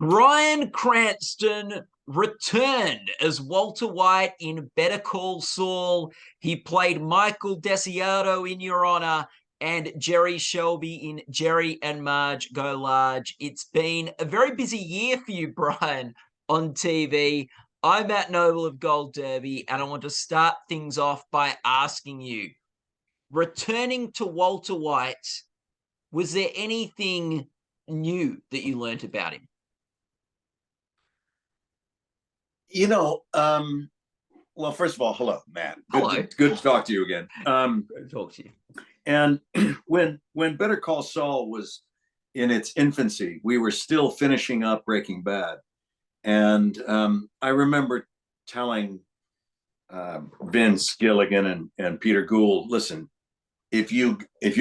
Bryan Cranston returned as Walter White in Better Call Saul. He played Michael Desiato in Your Honor and Jerry Shelby in Jerry and Marge Go Large. It's been a very busy year for you, Bryan, on TV. I'm Matt Noble of Gold Derby, and I want to start things off by asking you, returning to Walter White, was there anything new that you learnt about him? You know, well, first of all, hello, Matt. Hello. Good to talk to you again. Good to talk to you. And when Better Call Saul was in its infancy, we were still finishing up Breaking Bad, and I remember telling Vince Gilligan and Peter Gould, listen, if you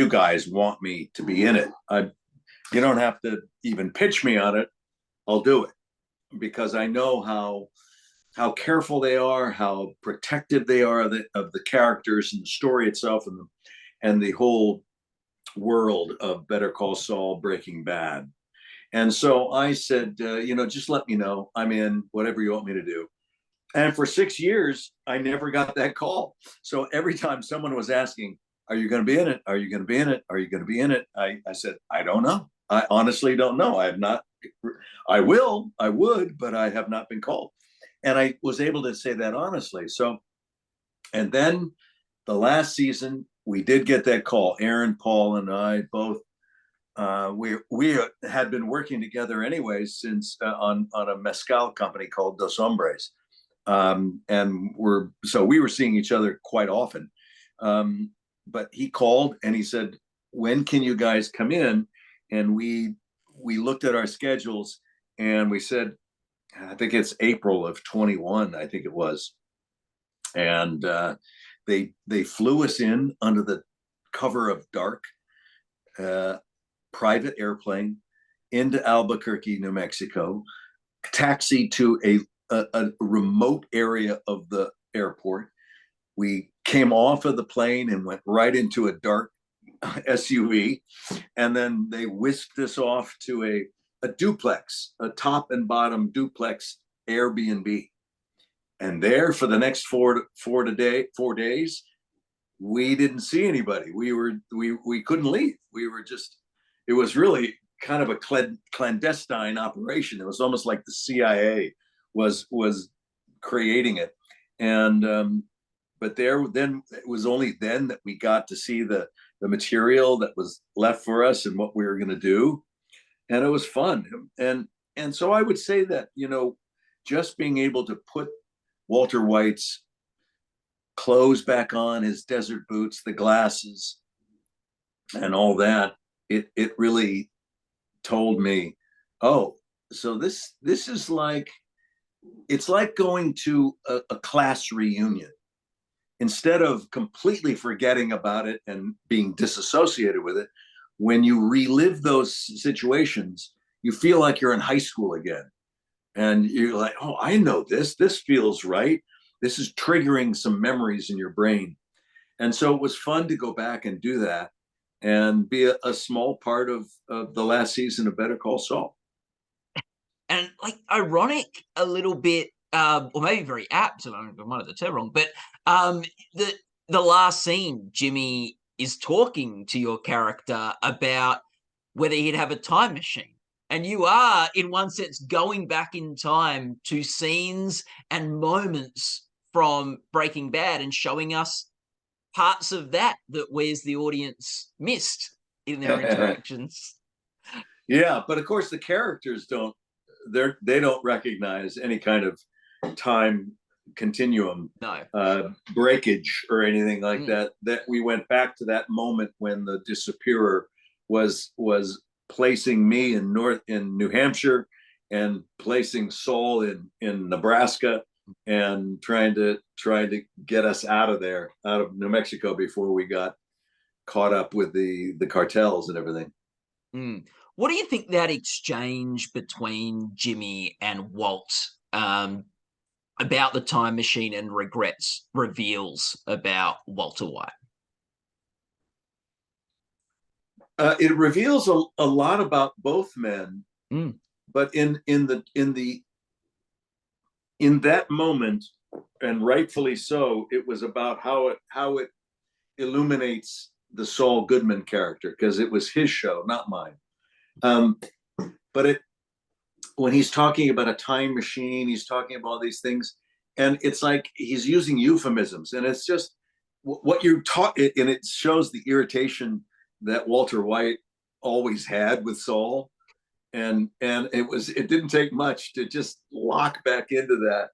guys want me to be in it, you don't have to even pitch me on it. I'll do it because I know how careful they are, how protective they are of the characters and the story itself, and the whole world of Better Call Saul, Breaking Bad. And so I said, just let me know. I'm in, whatever you want me to do. And for 6 years, I never got that call. So every time someone was asking, are you going to be in it? Are you going to be in it? Are you going to be in it? I said, I don't know. I honestly don't know. I have not. I would, but I have not been called. And I was able to say that honestly. So, and then the last season, we did get that call. Aaron, Paul, and I both, we had been working together anyways since on a mezcal company called Dos Hombres. And we were seeing each other quite often. But he called and he said, when can you guys come in? And we looked at our schedules and we said, I think it's April of 21, I think it was. And they flew us in under the cover of dark, private airplane into Albuquerque, New Mexico, taxi to a remote area of the airport. We came off of the plane and went right into a dark SUV. And then they whisked us off to a duplex, a top and bottom duplex Airbnb. And there for the next four days, we didn't see anybody. We couldn't leave. It was really kind of a clandestine operation. It was almost like the CIA was creating it. And but then it was only then that we got to see the material that was left for us and what we were going to do. And it was fun. And so I would say that, just being able to put Walter White's clothes back on, his desert boots, the glasses, and all that, it really told me, oh, so this is it's like going to a class reunion. Instead of completely forgetting about it and being disassociated with it, when you relive those situations, you feel like you're in high school again. And you're like, oh, I know this. This feels right. This is triggering some memories in your brain. And so it was fun to go back and do that and be a small part of the last season of Better Call Saul. And ironic a little bit, or maybe very apt, I might have the term wrong, but the last scene, Jimmy is talking to your character about whether he'd have a time machine. And you are, in one sense, going back in time to scenes and moments from Breaking Bad and showing us parts of that we as the audience missed in their interactions. Yeah, but of course the characters they don't recognize any kind of time continuum, breakage or anything like that. That we went back to that moment when the disappearer was placing me in New Hampshire and placing Saul in Nebraska and trying to get us out of New Mexico before we got caught up with the cartels and everything. What do you think that exchange between Jimmy and Walt about the time machine and regrets reveals about Walter White? It reveals a lot about both men, but in that moment, and rightfully so, it was about how it illuminates the Saul Goodman character, because it was his show, not mine. But when he's talking about a time machine, he's talking about all these things, and it's like he's using euphemisms, and it's just what you're taught, and it shows the irritation that Walter White always had with Saul, and it didn't take much to just lock back into that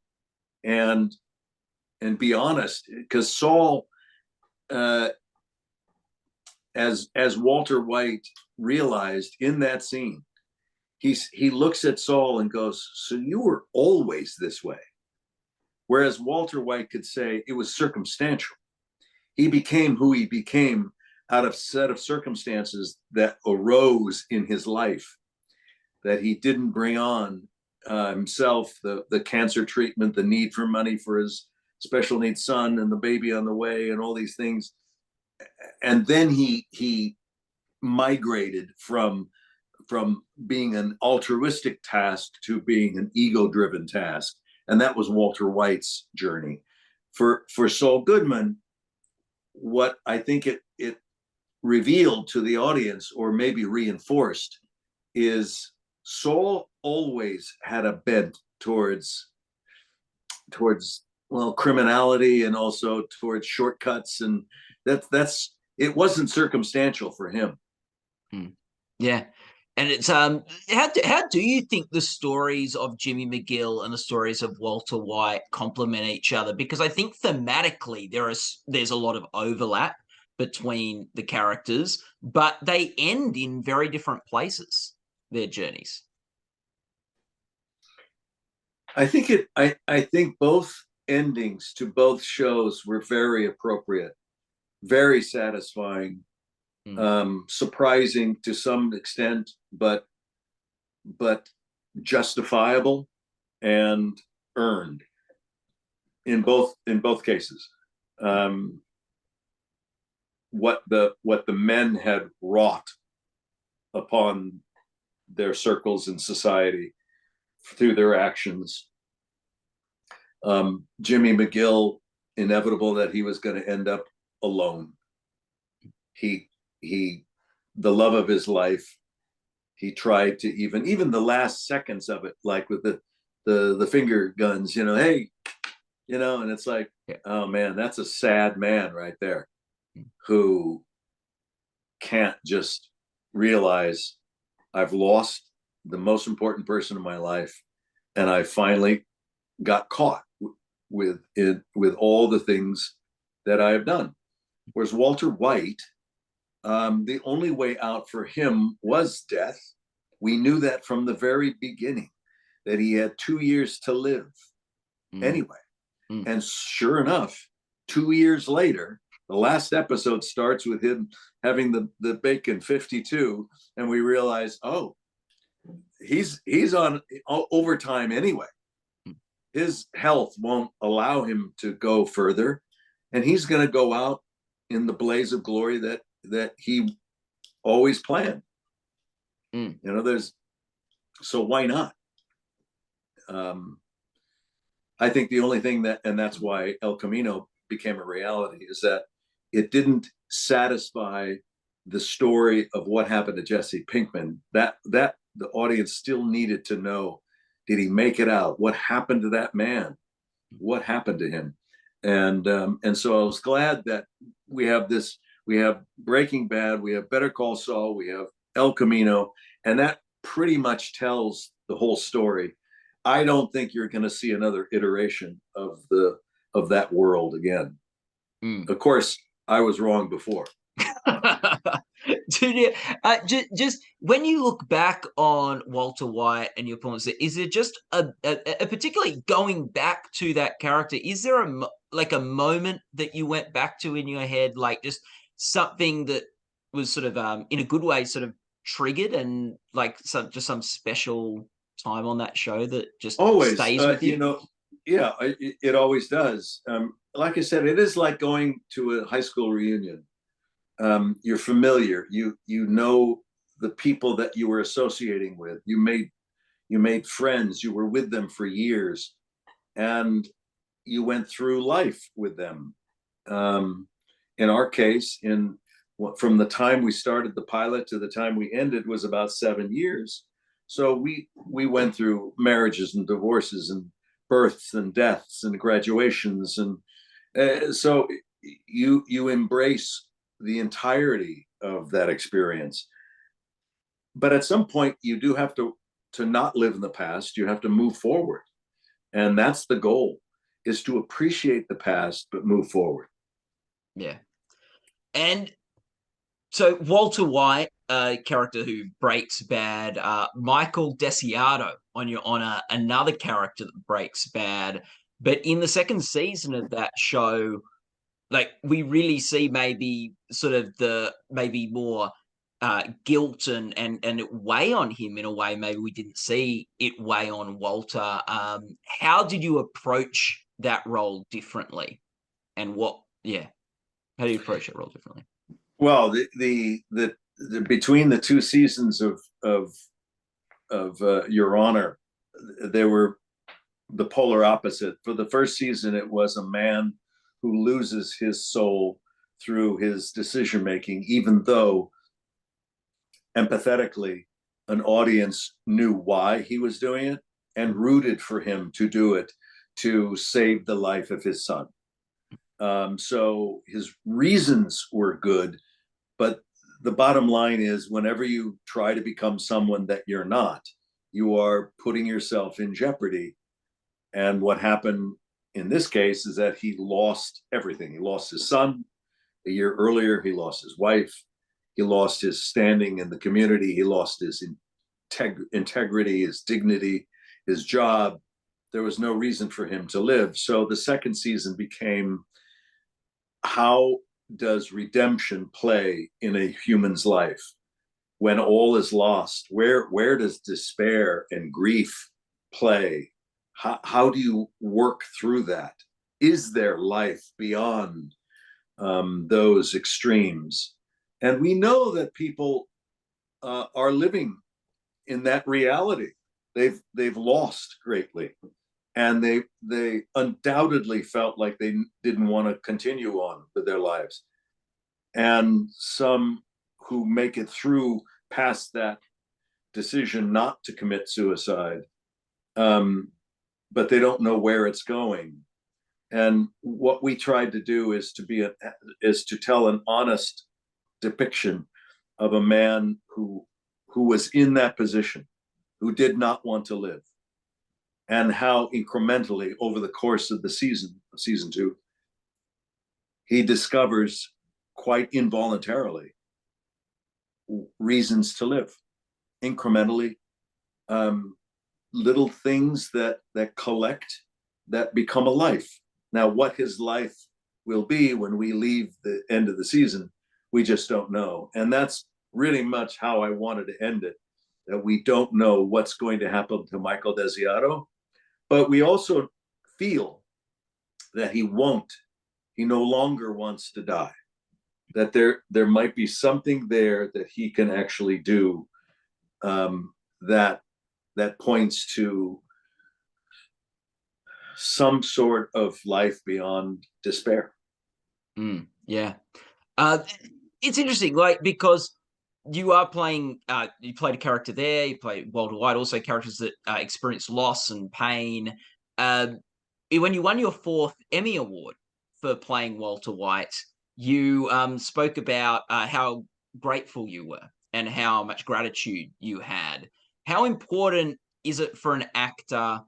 and be honest, because Saul, as Walter White realized in that scene, he looks at Saul and goes, "So you were always this way," whereas Walter White could say it was circumstantial. He became who he became out of set of circumstances that arose in his life, that he didn't bring on himself, the cancer treatment, the need for money for his special needs son and the baby on the way and all these things. And then he migrated from being an altruistic task to being an ego-driven task. And that was Walter White's journey. For Saul Goodman, what I think it revealed to the audience, or maybe reinforced, is Saul always had a bent towards well, criminality, and also towards shortcuts, and that's it wasn't circumstantial for him. Yeah. And it's how do you think the stories of Jimmy McGill and the stories of Walter White complement each other? Because I think thematically there's a lot of overlap between the characters, but they end in very different places, their journeys. I think both endings to both shows were very appropriate, very satisfying, surprising to some extent, but justifiable and earned in both cases. What the men had wrought upon their circles in society through their actions. Jimmy McGill, inevitable that he was going to end up alone. He the love of his life, he tried to even the last seconds of it, like with the finger guns, hey, and it's like, oh man, that's a sad man right there, who can't just realize I've lost the most important person in my life, and I finally got caught with all the things that I have done. Whereas Walter White, the only way out for him was death. We knew that from the very beginning, that he had 2 years to live anyway. And sure enough, 2 years later, the last episode starts with him having the bacon 52, and we realize, oh, he's on overtime anyway. His health won't allow him to go further, and he's going to go out in the blaze of glory that he always planned. So why not? I think the only thing and that's why El Camino became a reality, is that it didn't satisfy the story of what happened to Jesse Pinkman. That the audience still needed to know, did he make it out? What happened to that man? What happened to him? And so I was glad that we have Breaking Bad, we have Better Call Saul, we have El Camino, and that pretty much tells the whole story. I don't think you're going to see another iteration of that world again. Of course, I was wrong before. Just when you look back on Walter White and your points, is there just a particularly going back to that character? Is there a moment that you went back to in your head, like just something that was sort of in a good way sort of triggered, and like some special time on that show that just always stays with you? Yeah, it always does. Like I said, it is like going to a high school reunion. You're familiar. You know the people that you were associating with. You You made friends. You were with them for years, and you went through life with them. In our case, from the time we started the pilot to the time we ended was about 7 years. So we went through marriages and divorces and births and deaths and graduations, and so you embrace the entirety of that experience. But at some point, you do have to not live in the past. You have to move forward, and that's the goal: is to appreciate the past but move forward. Yeah. And so Walter White, a character who breaks bad, Michael Desiato on your honor, another character that breaks bad. But in the second season of that show, like we really see maybe sort of the maybe more guilt and it weigh on him in a way maybe we didn't see it weigh on Walter. How did you approach that role differently? And how do you approach that role differently? Well, the between the two seasons of Your Honor, they were the polar opposite. For the first season, it was a man who loses his soul through his decision making, even though empathetically an audience knew why he was doing it and rooted for him to do it to save the life of his son. So his reasons were good, but the bottom line is whenever you try to become someone that you're not, you are putting yourself in jeopardy. And what happened in this case is that he lost everything. He lost his son a year earlier. He lost his wife. He lost his standing in the community. He lost his integrity, his dignity, his job. There was no reason for him to live. So the second season became, how does redemption play in a human's life when all is lost? Where does despair and grief play? How do you work through that? Is there life beyond those extremes? And we know that people are living in that reality. They've lost greatly, and they undoubtedly felt like they didn't want to continue on with their lives. And some who make it through past that decision not to commit suicide, but they don't know where it's going. And what we tried to do is to tell an honest depiction of a man who was in that position, who did not want to live, and how incrementally over the course of the season 2, he discovers quite involuntarily reasons to live incrementally, little things that collect, that become a life. Now, what his life will be when we leave the end of the season, we just don't know. And that's really much how I wanted to end it, that we don't know what's going to happen to Michael Desiato, but we also feel that he no longer wants to die, that there might be something there that he can actually do, that points to some sort of life beyond despair. Yeah. It's interesting, like, because you are playing, you played a character there, you played Walter White, also characters that experience loss and pain. When you won your 4th Emmy Award for playing Walter White, you spoke about how grateful you were and how much gratitude you had. How important is it for an actor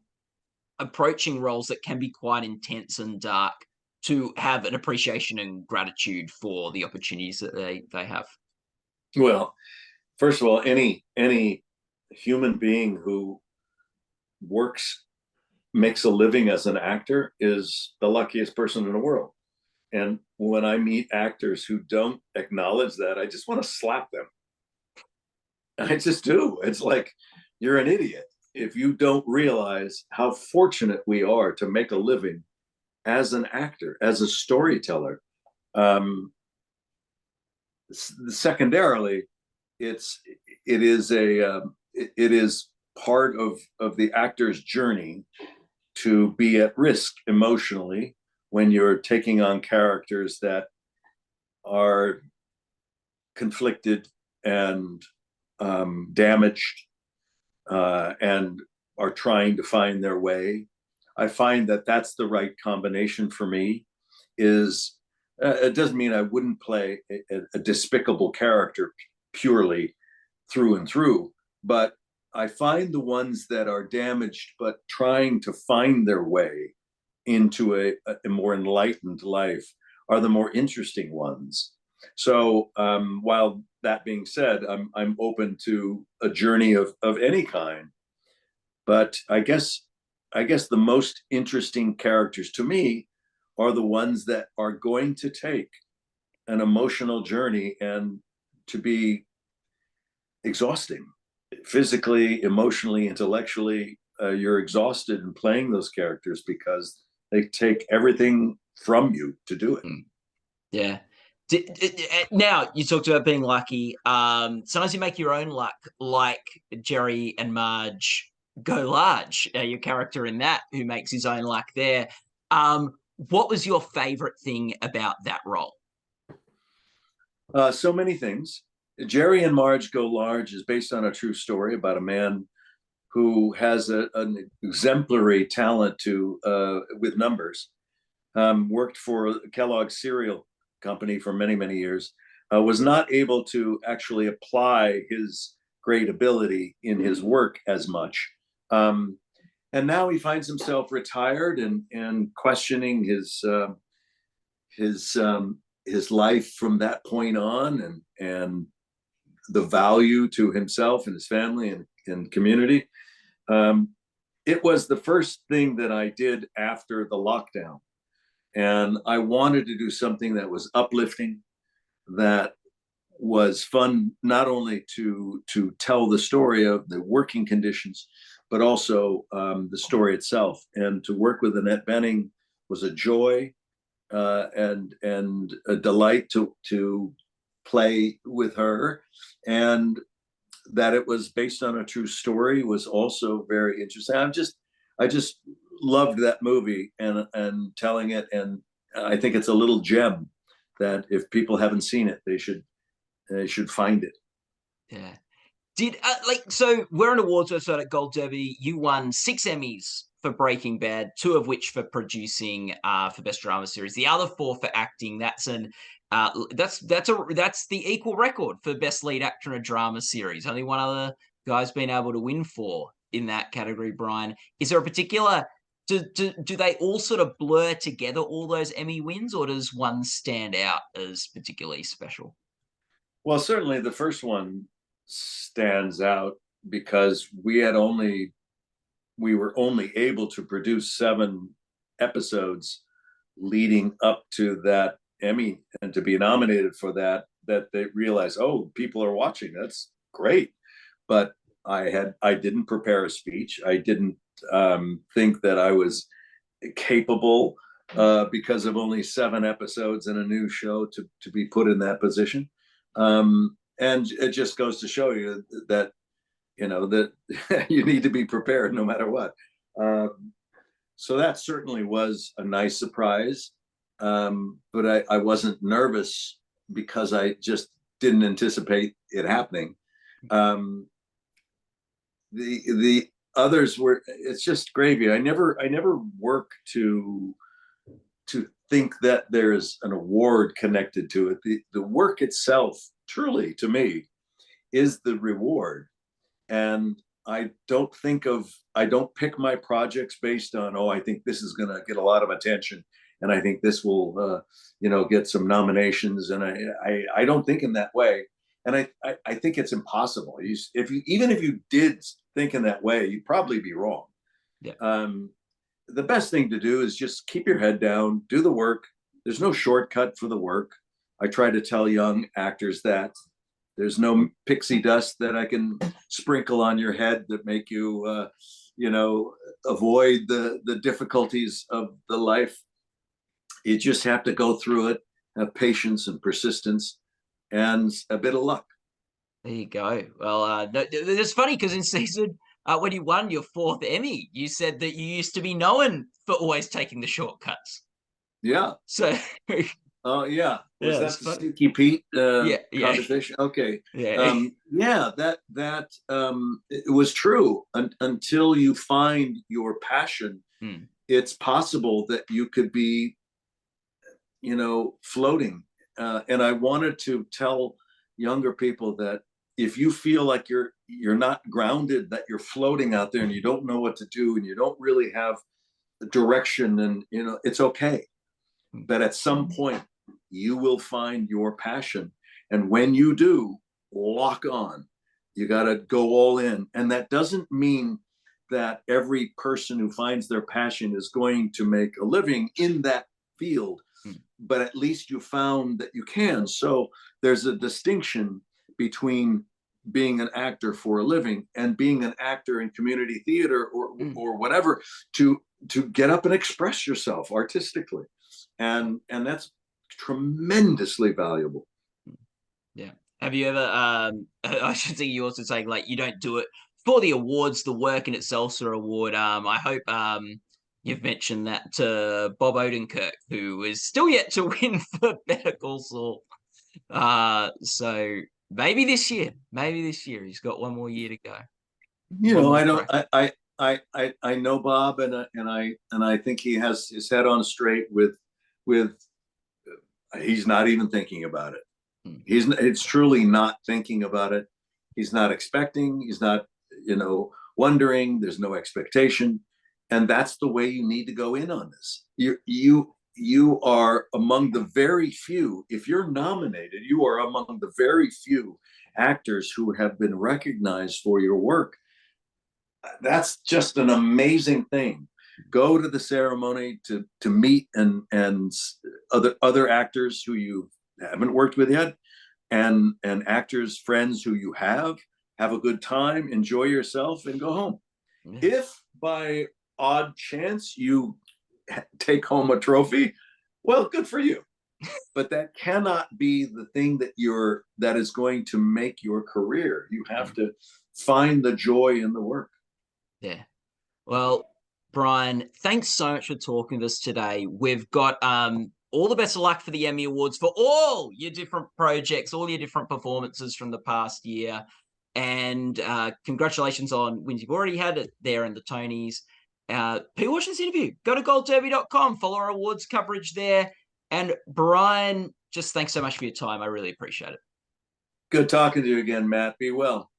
approaching roles that can be quite intense and dark to have an appreciation and gratitude for the opportunities that they have? Well, first of all, any human being who makes a living as an actor is the luckiest person in the world. And when I meet actors who don't acknowledge that, I just want to slap them. I just do. It's like, you're an idiot if you don't realize how fortunate we are to make a living as an actor, as a storyteller. Secondarily, it is part of the actor's journey to be at risk emotionally when you're taking on characters that are conflicted and damaged and are trying to find their way. I find that that's the right combination for me. Is it doesn't mean I wouldn't play a despicable character purely through and through, but I find the ones that are damaged but trying to find their way into a more enlightened life are the more interesting ones. So while that being said, I'm open to a journey of any kind. But I guess the most interesting characters to me are the ones that are going to take an emotional journey and to be exhausting physically, emotionally, intellectually. You're exhausted in playing those characters because they take everything from you to do it. Yeah. Now you talked about being lucky. Sometimes you make your own luck, like Jerry and Marge Go Large, your character in that, who makes his own luck there. What was your favorite thing about that role? So many things. Jerry and Marge Go Large is based on a true story about a man who has an exemplary talent to with numbers. Worked for Kellogg's cereal company for many, many years. Was not able to actually apply his great ability in his work as much. And now he finds himself retired and questioning his life from that point on, and the value to himself and his family and community. It was the first thing that I did after the lockdown, and I wanted to do something that was uplifting, that was fun, not only to tell the story of the working conditions, but also the story itself. And to work with Annette Bening was a joy and a delight to play with her. And that it was based on a true story was also very interesting. I just loved that movie and telling it, and I think it's a little gem that if people haven't seen it, they should find it. Yeah. Did so we're an awards website at Gold Derby. You won 6 Emmys for Breaking Bad, 2 of which for producing for Best Drama Series. The other 4 for acting. That's the equal record for Best Lead Actor in a Drama Series. Only one other guy's been able to win 4 in that category, Brian. Is there a particular do they all sort of blur together, all those Emmy wins, or does one stand out as particularly special? Well, certainly the first one stands out because we were only able to produce 7 episodes leading up to that Emmy, and to be nominated for that they realized, oh, people are watching. That's great. But I didn't prepare a speech. I didn't think that I was capable because of only 7 episodes in a new show to be put in that position. And it just goes to show you that that you need to be prepared no matter what. So that certainly was a nice surprise, but I wasn't nervous because I just didn't anticipate it happening. The others were, it's just gravy. I never work to think that there's an award connected to it. The work itself, truly, to me, is the reward. And I don't pick my projects based on, oh, I think this is going to get a lot of attention, and I think this will, get some nominations. And I don't think in that way. And I think it's impossible. Even if you did think in that way, you'd probably be wrong. Yeah. The best thing to do is just keep your head down, do the work. There's no shortcut for the work. I try to tell young actors that there's no pixie dust that I can sprinkle on your head that make you, avoid the difficulties of the life. You just have to go through it, have patience and persistence, and a bit of luck. There you go. Well, no, it's funny because in season when you won your 4th Emmy, you said that you used to be known for always taking the shortcuts. Yeah. So, Oh yeah. Was yeah, that it's the funny. Stinky Pete Yeah, yeah, conversation? Okay. yeah. Yeah, it was true until you find your passion. Mm, It's possible that you could be, floating. And I wanted to tell younger people that if you feel like you're not grounded, that you're floating out there and you don't know what to do and you don't really have the direction, and it's okay. mm, But at some point, you will find your passion, and when you do, lock on. You got to go all in, and that doesn't mean that every person who finds their passion is going to make a living in that field, mm, but at least you found that you can. So there's a distinction between being an actor for a living and being an actor in community theater or mm. or whatever, to get up and express yourself artistically, and that's tremendously valuable. Yeah. Have you ever I should say you also saying like you don't do it for the awards, the work in itself's an award. I hope you've mentioned that to Bob Odenkirk, who is still yet to win for Better Call Saul. So maybe this year he's got one more year to go. One I more don't crack. I know Bob, and I think he has his head on straight with he's not even thinking about it. Hmm. It's truly not thinking about it. He's not expecting, he's not wondering, there's no expectation, and that's the way you need to go in on this. You are among the very few. If you're nominated, you are among the very few actors who have been recognized for your work. That's just an amazing thing. Go to the ceremony to meet and other actors who you haven't worked with yet, and actors friends who you have a good time, enjoy yourself, and go home. Yeah. If by odd chance you take home a trophy, well, good for you. But that cannot be the thing that is going to make your career. You have to find the joy in the work. Yeah. Well, Bryan, thanks so much for talking to us today. We've got all the best of luck for the Emmy Awards for all your different projects, all your different performances from the past year. And congratulations on wins you've already had it there in the Tonys. People watching this interview, go to goldderby.com, follow our awards coverage there. And Bryan, just thanks so much for your time. I really appreciate it. Good talking to you again, Matt. Be well.